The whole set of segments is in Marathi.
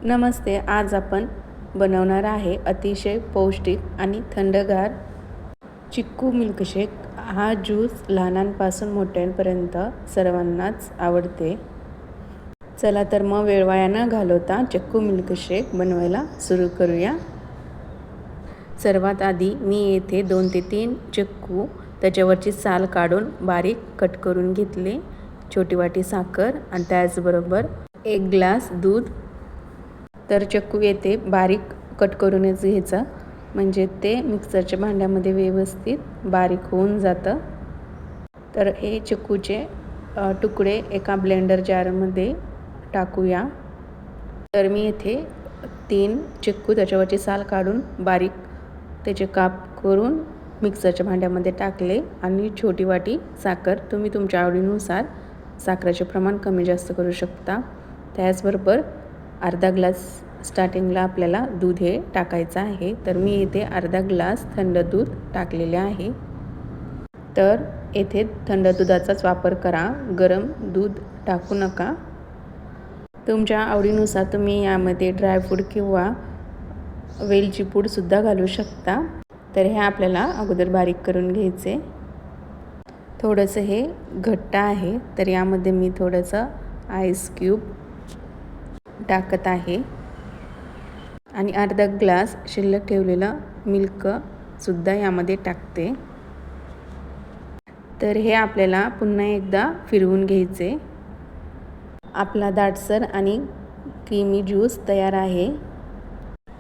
नमस्ते. आज आपण बनवणार आहे अतिशय पौष्टिक आणि थंडगार चिक्कू मिल्कशेक. हा ज्यूस लहानांपासून मोठ्यांपर्यंत सर्वांनाच आवडते. चला तर मग वेळ वाया न घालवता चिक्कू मिल्कशेक बनवायला सुरू करूया. सर्वात आधी मी येथे 2 ते 3 चिक्कू त्याच्यावरची साल काढून बारीक कट करून घेतले. छोटी वाटी साखर आणि त्याचबरोबर 1 ग्लास दूध. तर चिक्कू येथे बारीक कट करूनच घ्यायचं, म्हणजे ते मिक्सरच्या भांड्यामध्ये व्यवस्थित बारीक होऊन जातं. तर हे चिक्कूचे तुकडे एका ब्लेंडर जारमध्ये टाकूया. तर मी येथे 3 चिक्कू त्याच्यावरची साल काढून बारीक त्याचे काप करून मिक्सरच्या भांड्यामध्ये टाकले आणि छोटी वाटी साखर. तुम्ही तुमच्या आवडीनुसार साखरेचे प्रमाण कमी जास्त करू शकता. त्याचबरोबर अर्धा ग्लास स्टार्टिंगला आपल्याला दूध हे टाकायचं आहे. तर मी इथे अर्धा ग्लास थंड दूध टाकलेले आहे. तर येथे थंड दुधाचाच वापर करा, गरम दूध टाकू नका. तुमच्या आवडीनुसार तुम्ही यामध्ये ड्रायफ्रूट किंवा वेलची पूडसुद्धा घालू शकता. तर हे आपल्याला अगोदर बारीक करून घ्यायचे. थोडंसं हे घट्ट आहे, तर यामध्ये मी थोडंसं आईस क्यूब टाकत आहे आणि अर्धा ग्लास शिल्लक ठेवलेलं मिल्कसुद्धा यामध्ये टाकते. तर हे आपल्याला पुन्हा एकदा फिरवून घ्यायचे. आपला दाटसर आणि क्रीमी ज्यूस तयार आहे.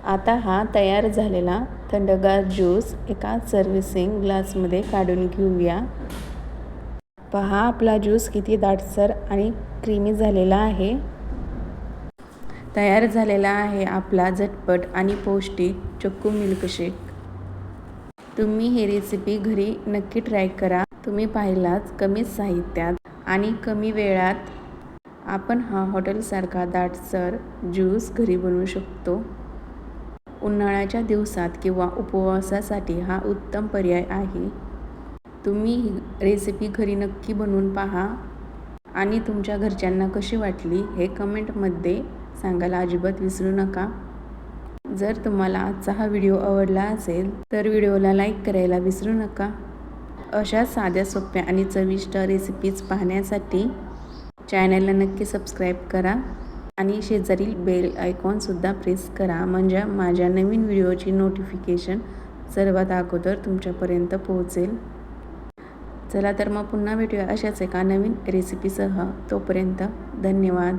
आता हा तयार झालेला थंडगार ज्यूस एका सर्व्हिसिंग ग्लासमध्ये काढून घेऊया. पहा आपला ज्यूस किती दाटसर आणि क्रीमी झालेला आहे. तयार झालेला आहे आपला झटपट आणि पौष्टिक चिक्कू मिल्कशेक. तुम्ही ही रेसिपी घरी नक्की ट्राय करा. तुम्ही पाहिलाच कमी साहित्यात आणि कमी वेळात आपण हा हॉटेलसारखा दाटसर ज्यूस घरी बनवू शकतो. उन्हाळ्याच्या दिवसात किंवा उपवासासाठी हा उत्तम पर्याय आहे. तुम्ही ही रेसिपी घरी नक्की बनवून पहा आणि तुमच्या घरच्यांना कशी वाटली हे कमेंटमध्ये सांगायला अजिबात विसरू नका. जर तुम्हाला आजचा हा व्हिडिओ आवडला असेल तर व्हिडिओला लाईक करायला विसरू नका. अशा साध्या सोप्या आणि चविष्ट रेसिपीज पाहण्यासाठी चॅनलला नक्की सबस्क्राईब करा आणि शेजारील बेल आयकॉनसुद्धा प्रेस करा, म्हणजे माझ्या नवीन व्हिडिओची नोटिफिकेशन सर्वात अगोदर तुमच्यापर्यंत पोहोचेल. चला तर मग पुन्हा भेटूया अशाच एका नवीन रेसिपीसह. तोपर्यंत धन्यवाद.